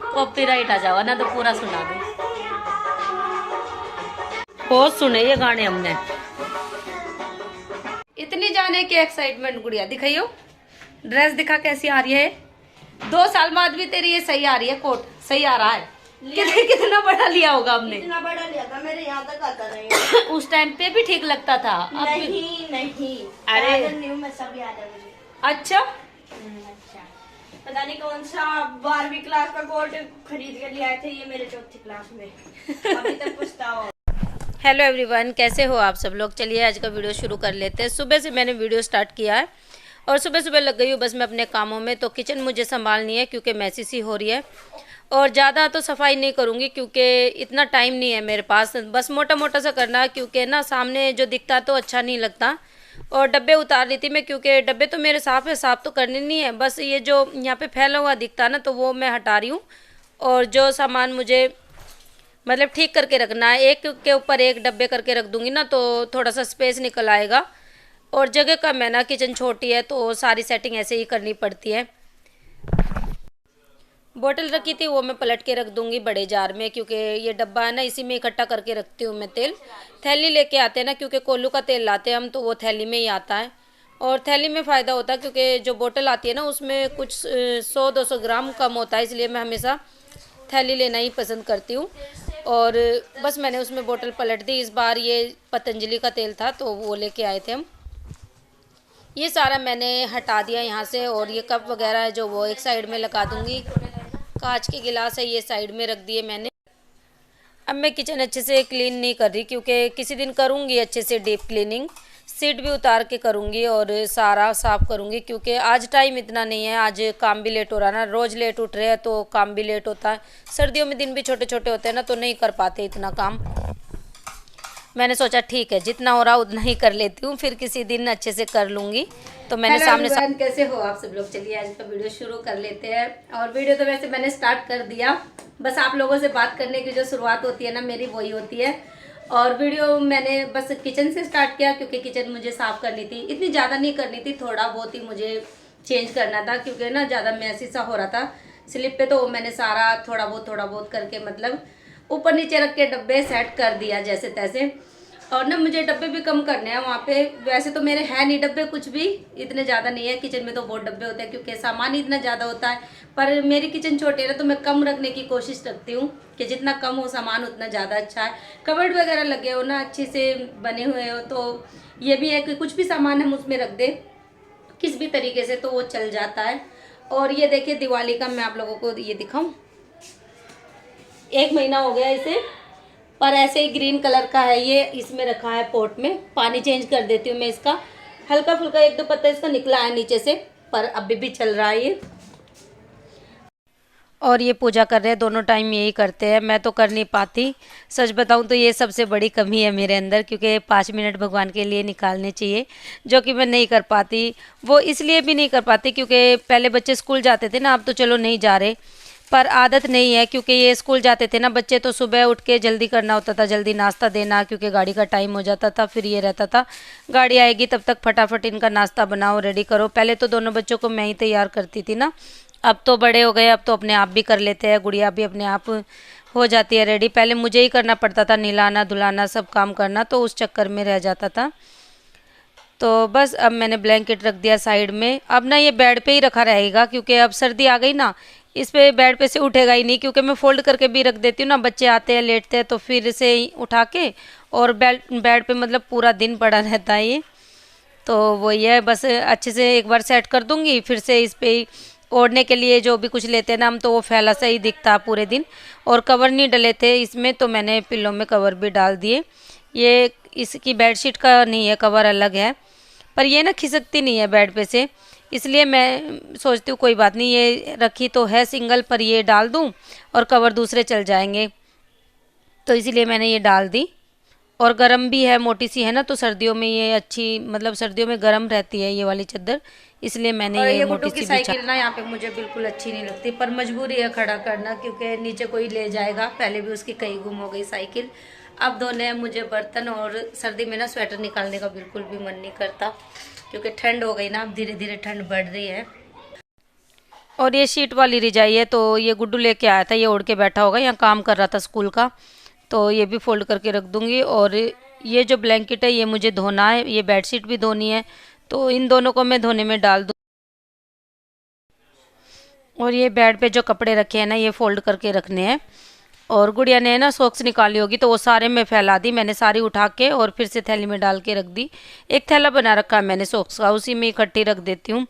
Copyright आ जाओ ना, तो पूरा सुना दो। बहुत सुने ये गाने हमने। इतनी जाने की एक्साइटमेंट गुड़िया, दिखाइयो ड्रेस दिखा कैसी आ रही है। 2 साल बाद भी तेरी ये सही आ रही है, कोट सही आ रहा है। कितना बड़ा लिया होगा हमने? इतना बड़ा लिया था, मेरे यहाँ तक आता नहीं। उस टाइम पे भी ठीक लगता था। नहीं नहीं, अरे न्यू में सब याद है मुझे। अच्छा, अच्छा, पता नहीं कौन सा 12वीं क्लास का कोट खरीद के ले आए थे, ये मेरे 4थी क्लास में। अभी तक पछतावा। हेलो एवरीवन, कैसे हो आप सब लोग। चलिए आज का वीडियो शुरू कर लेते हैं। सुबह से मैंने वीडियो स्टार्ट किया है और सुबह सुबह लग गई हूँ बस मैं अपने कामों में। तो किचन मुझे संभालनी है क्योंकि मैसी सी हो रही है और ज़्यादा तो सफाई नहीं करूँगी क्योंकि इतना टाइम नहीं है मेरे पास। बस मोटा मोटा सा करना है क्योंकि ना सामने जो दिखता तो अच्छा नहीं लगता। और डब्बे उतार रही थी मैं क्योंकि डब्बे तो मेरे साफ़ है, साफ़ तो करने नहीं है, बस ये जो यहाँ पे फैला हुआ दिखता ना तो वो मैं हटा रही हूँ। और जो सामान मुझे मतलब ठीक करके रखना है, एक के ऊपर एक डब्बे करके रख दूंगी ना तो थोड़ा सा स्पेस निकल आएगा। और जगह कम है ना, किचन छोटी है तो सारी सेटिंग ऐसे ही करनी पड़ती है। बोतल रखी थी वो मैं पलट के रख दूंगी बड़े जार में क्योंकि ये डब्बा है ना इसी में इकट्ठा करके रखती हूँ मैं तेल। थैली लेके आते हैं ना क्योंकि कोल्लू का तेल लाते हैं हम तो वो थैली में ही आता है। और थैली में फ़ायदा होता है क्योंकि जो बोतल आती है ना उसमें कुछ 100-200 ग्राम कम होता है, इसलिए मैं हमेशा थैली लेना ही पसंद करती हूँ। और बस मैंने उसमें बोतल पलट दी। इस बार ये पतंजलि का तेल था तो वो लेके आए थे हम। ये सारा मैंने हटा दिया यहाँ से। और ये कप वगैरह है जो वो एक साइड में लगा दूँगी। कांच के गिलास है ये साइड में रख दिए मैंने। अब मैं किचन अच्छे से क्लीन नहीं कर रही क्योंकि किसी दिन करूँगी अच्छे से डीप क्लीनिंग। सीट भी उतार के करूँगी और सारा साफ़ करूँगी क्योंकि आज टाइम इतना नहीं है। आज काम भी लेट हो रहा है ना, रोज़ लेट उठ रहे हैं तो काम भी लेट होता है। सर्दियों में दिन भी छोटे छोटे होते हैं ना तो नहीं कर पाते इतना काम। मैंने सोचा ठीक है जितना हो रहा उतना ही कर लेती हूँ, फिर किसी दिन अच्छे से कर लूँगी। तो मैंने सामने कैसे हो आप सब लोग। चलिए आज का वीडियो शुरू कर लेते हैं। और वीडियो तो वैसे मैंने स्टार्ट कर दिया, बस आप लोगों से बात करने की जो शुरुआत होती है ना मेरी वही होती है। और वीडियो मैंने बस किचन से स्टार्ट किया क्योंकि किचन मुझे साफ़ करनी थी। इतनी ज़्यादा नहीं करनी थी, थोड़ा बहुत ही मुझे चेंज करना था क्योंकि ना ज़्यादा मैसी सा हो रहा था स्लिप पे। तो मैंने सारा थोड़ा बहुत करके मतलब ऊपर नीचे रख के डब्बे सेट कर दिया जैसे तैसे। और ना मुझे डब्बे भी कम करने हैं वहाँ पे। वैसे तो मेरे है नहीं डब्बे, कुछ भी इतने ज़्यादा नहीं है। किचन में तो बहुत डब्बे होते हैं क्योंकि सामान ही इतना ज़्यादा होता है। पर मेरी किचन छोटी है ना तो मैं कम रखने की कोशिश रखती हूँ कि जितना कम हो सामान उतना ज़्यादा अच्छा है। कबर्ड वगैरह लगे हो ना अच्छे से बने हुए हो तो ये भी है कि कुछ भी सामान हम उसमें रख दें किस भी तरीके से तो वो चल जाता है। और ये देखिए दिवाली का मैं आप लोगों को ये दिखाऊँ, 1 महीना हो गया इसे, पर ऐसे ही ग्रीन कलर का है ये। इसमें रखा है पॉट में, पानी चेंज कर देती हूँ मैं इसका। हल्का फुल्का 1-2 पत्ता इसका निकला है नीचे से, पर अभी भी चल रहा है ये। और ये पूजा कर रहे हैं, दोनों टाइम यही करते हैं। मैं तो कर नहीं पाती, सच बताऊं तो ये सबसे बड़ी कमी है मेरे अंदर क्योंकि 5 मिनट भगवान के लिए निकालने चाहिए जो कि मैं नहीं कर पाती। वो इसलिए भी नहीं कर पाती क्योंकि पहले बच्चे स्कूल जाते थे ना, अब तो चलो नहीं जा रहे, पर आदत नहीं है क्योंकि ये स्कूल जाते थे ना बच्चे तो सुबह उठ के जल्दी करना होता था, जल्दी नाश्ता देना क्योंकि गाड़ी का टाइम हो जाता था। फिर ये रहता था गाड़ी आएगी तब तक फटाफट इनका नाश्ता बनाओ रेडी करो। पहले तो दोनों बच्चों को मैं ही तैयार करती थी ना, अब तो बड़े हो गए, अब तो अपने आप भी कर लेते हैं। गुड़िया भी अपने आप हो जाती है रेडी। पहले मुझे ही करना पड़ता था, नहलाना धुलाना सब काम करना, तो उस चक्कर में रह जाता था। तो बस अब मैंने ब्लैंकेट रख दिया साइड में। अब ना ये बेड पे ही रखा रहेगा क्योंकि अब सर्दी आ गई ना, इस पे बेड पे से उठेगा ही नहीं क्योंकि मैं फोल्ड करके भी रख देती हूँ ना। बच्चे आते हैं लेटते हैं तो फिर से उठा के और बेड पे मतलब पूरा दिन पड़ा रहता है ये। तो वही है, बस अच्छे से एक बार सेट कर दूँगी फिर से इस पे ओढ़ने के लिए जो भी कुछ लेते हैं ना हम तो वो फैला सा ही दिखता है पूरे दिन। और कवर नहीं डले थे इसमें तो मैंने पिल्लों में कवर भी डाल दिए। ये इसकी बेडशीट का नहीं है, कवर अलग है, पर ये ना खिसकती नहीं है बेड पे से, इसलिए मैं सोचती हूँ कोई बात नहीं, ये रखी तो है सिंगल पर ये डाल दूँ और कवर दूसरे चल जाएंगे, तो इसीलिए मैंने ये डाल दी। और गर्म भी है, मोटी सी है ना तो सर्दियों में ये अच्छी मतलब सर्दियों में गर्म रहती है ये वाली चादर, इसलिए मैंने ये मोटी सी साइकिल ना यहाँ पे मुझे बिल्कुल अच्छी नहीं लगती, पर मजबूरी है खड़ा करना क्योंकि नीचे कोई ले जाएगा। पहले भी उसकी कहीं गुम हो गई साइकिल। अब धोने हैं मुझे बर्तन और सर्दी में ना स्वेटर निकालने का बिल्कुल भी मन नहीं करता क्योंकि ठंड हो गई ना, अब धीरे धीरे ठंड बढ़ रही है। और ये शीट वाली रजाई है, तो ये गुड्डू लेके आया था, ये ओढ़ के बैठा होगा, यहाँ काम कर रहा था स्कूल का, तो ये भी फोल्ड करके रख दूँगी। और ये जो ब्लैंकेट है ये मुझे धोना है, ये बेडशीट भी धोनी है, तो इन दोनों को मैं धोने में डाल दूँ। और ये बेड पे जो कपड़े रखे हैं ना, ये फोल्ड करके रखने हैं। और गुड़िया ने ना सॉक्स निकाली होगी, तो वो सारे में फैला दी मैंने, सारी उठा के और फिर से थैली में डाल के रख दी। एक थैला बना रखा है मैंने सॉक्स का, उसी में इकट्ठी रख देती हूँ,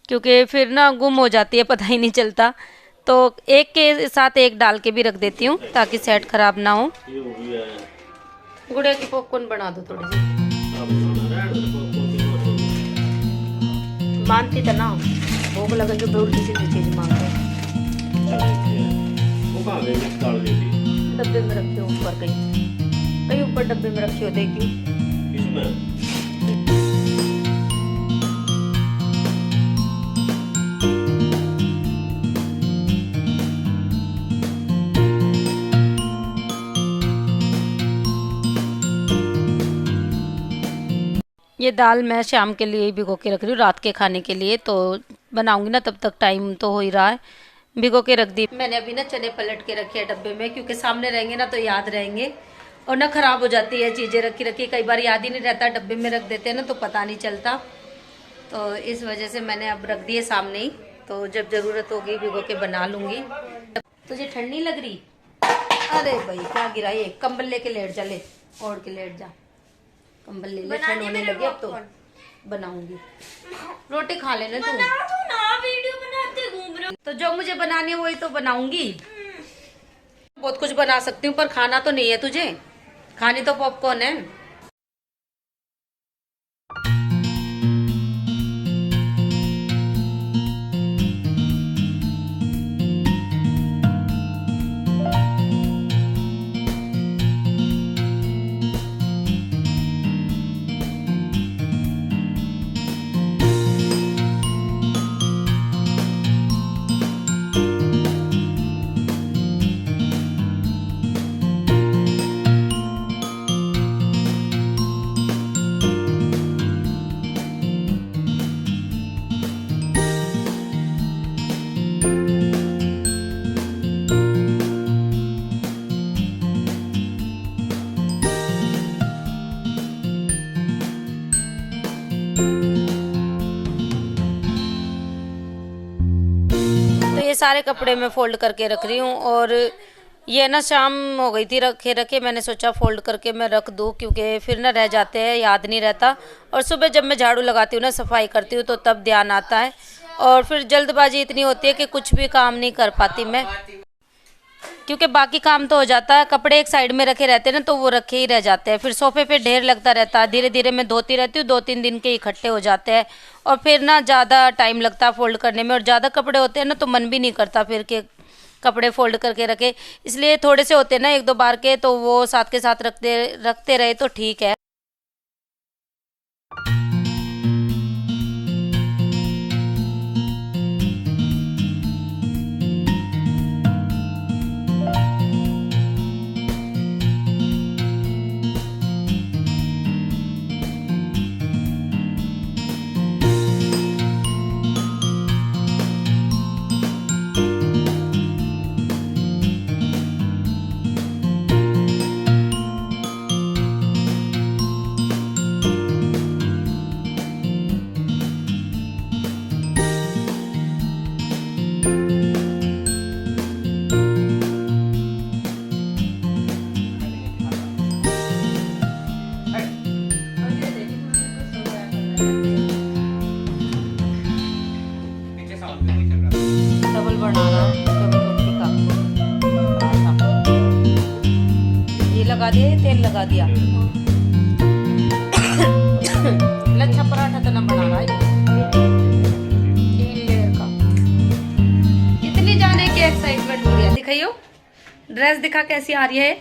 क्योंकि फिर ना गुम हो जाती है, पता ही नहीं चलता। तो एक के साथ एक डाल के भी रख देती हूँ ताकि सेट खराब ना हो। गुड़िया की पॉपकॉर्न बना दो थोड़ी सी, मानती तो ना, भूख लगे जो उल्टी सीधी चीज मांग रहे। डब्बे में रखे हो ऊपर, कहीं ऊपर डब्बे में रखे हो, देखियो। ये दाल मैं शाम के लिए भिगो के रख रही हूँ, रात के खाने के लिए, तो बनाऊंगी ना, तब तक टाइम तो हो ही रहा है। भिगो के रख दी मैंने अभी ना, चने पलट के रखे हैं डब्बे में, क्योंकि सामने रहेंगे ना तो याद रहेंगे, और ना खराब हो जाती है चीज़ें रखी रखी, कई बार याद ही नहीं रहता, डब्बे में रख देते हैं ना तो पता नहीं चलता। तो इस वजह से मैंने अब रख दिए सामने ही, तो जब ज़रूरत होगी भिगो के बना लूँगी। तुझे ठंड नहीं लग रही? अरे भाई क्या गिरा ये, कंबल लेके लेट जा, ले ओढ़ के लेट जा, कंबल ले ले, ठंड होने लगी अब तो। बनाऊंगी, रोटी खा लेना तू। ना वीडियो बनाते घूम रहे हो। तो जो मुझे बनानी है वही तो बनाऊंगी। बहुत कुछ बना सकती हूँ, पर खाना तो नहीं है तुझे, खानी तो पॉपकॉर्न है। सारे कपड़े मैं फोल्ड करके रख रही हूँ। और ये ना शाम हो गई थी रखे रखे, मैंने सोचा फोल्ड करके मैं रख दूँ, क्योंकि फिर ना रह जाते हैं, याद नहीं रहता। और सुबह जब मैं झाड़ू लगाती हूँ ना, सफाई करती हूँ, तो तब ध्यान आता है। और फिर जल्दबाजी इतनी होती है कि कुछ भी काम नहीं कर पाती मैं, क्योंकि बाकी काम तो हो जाता है, कपड़े एक साइड में रखे रहते हैं ना, तो वो रखे ही रह जाते हैं, फिर सोफे पे ढेर लगता रहता है। धीरे धीरे मैं धोती रहती हूँ, 2-3 दिन के इकट्ठे हो जाते हैं, और फिर ना ज़्यादा टाइम लगता है फोल्ड करने में। और ज़्यादा कपड़े होते हैं ना तो मन भी नहीं करता फिर के कपड़े फोल्ड करके रखे, इसलिए थोड़े से होते हैं ना 1-2 बार के, तो वो साथ के साथ रखते रहे तो ठीक है। डबल बना रहा, डबल रोटी का ये लगा दिया, ये तेल लगा दिया। लच्छा पराठा तो ना बना रहा है, 3 लेयर का। इतनी जाने की एक्साइटमेंट हो रही है, दिखाइयो ड्रेस दिखा कैसी आ रही है।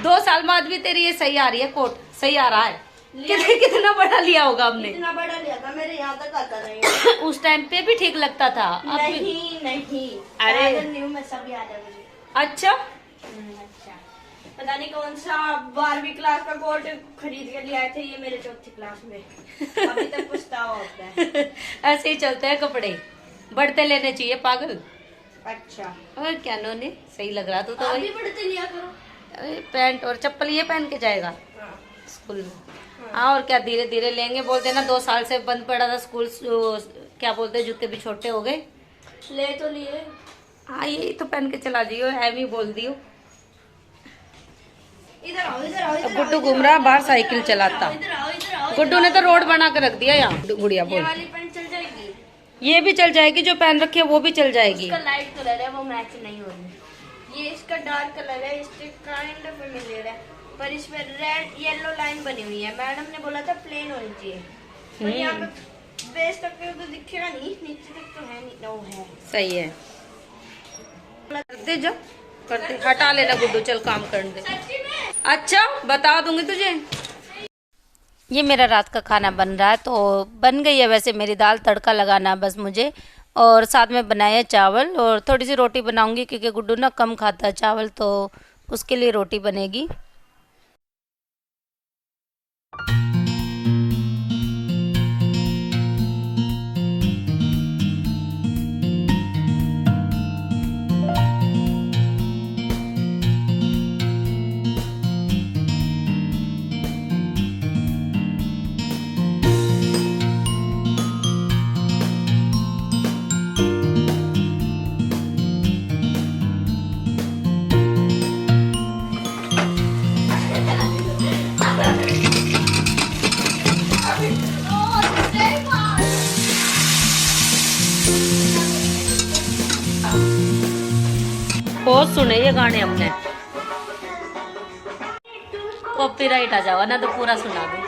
2 साल बाद भी तेरी ये सही आ रही है, कोट सही आ रहा है। कितना बड़ा लिया होगा हमने? इतना बड़ा लिया था, मेरे यहाँ तक आता नहीं। उस टाइम पे भी ठीक लगता था, अब नहीं नहीं, अरे न्यू में सब याद है मुझे। अच्छा अच्छा, पता नहीं कौन सा 12वीं क्लास का कोट खरीद के ले आए थे, ये मेरे 4थी क्लास में। अभी तक पछतावा होता है। ऐसे ही चलते हैं कपड़े, बढ़ते लेने चाहिए पागल। अच्छा, और क्या नोने, सही लग रहा तो आप वही भी बढ़ते लिया करो। अरे पैंट और चप्पल ये पहन के जाएगा हाँ। स्कूल में। हाँ और क्या, धीरे धीरे लेंगे। बोलते ना 2 साल से बंद पड़ा था स्कूल, क्या बोलते हैं, जूते भी छोटे हो गए। ले तो लिए। हाँ यही तो पहन के चला दियो, है भी बोल दियो। इधर आओ, इधर आओ, इधर गुड्डू आओ, घूम रहा बाहर साइकिल चलाता। इधर आओ, इधर आओ। गुड्डू ने तो रोड बना के रख दिया यहाँ। गुड़िया ये बोल, वाली पेंट चल जाएगी। ये भी चल जाएगी, जो पहन रखी है वो भी चल जाएगी। इसका लाइट कलर है, वो मैच नहीं हो रही। ये इसका डार्क कलर है, इससे काइंड ऑफ मिलर है, पर इसमें रेड येलो लाइन बनी हुई है। मैडम ने बोला था प्लेन होनी चाहिए, पर यहाँ पे बेस तक तो दिखेगा नहीं, नीचे तक तो है नहीं। नो है, सही है। करते जा, करते हटा लेना गुड्डू, चल काम करने दे। सच्ची में। अच्छा बता दूंगी तुझे। ये मेरा रात का खाना बन रहा है, तो बन गई है वैसे मेरी दाल, तड़का लगाना बस मुझे। और साथ में बनाया चावल और थोड़ी सी रोटी बनाऊंगी, क्योंकि गुड्डू ना कम खाता है चावल, तो उसके लिए रोटी बनेगी। बहुत सुने ये गाने हमने, कॉपीराइट आ जाओ ना तो पूरा सुना दो।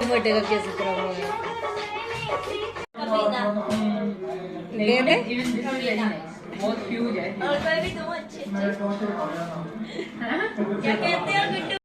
मोटे का कैसे खराब हो गया? ले दे। बहुत फ्यूज है। और कोई भी तुम अच्छे क्या कहते हो?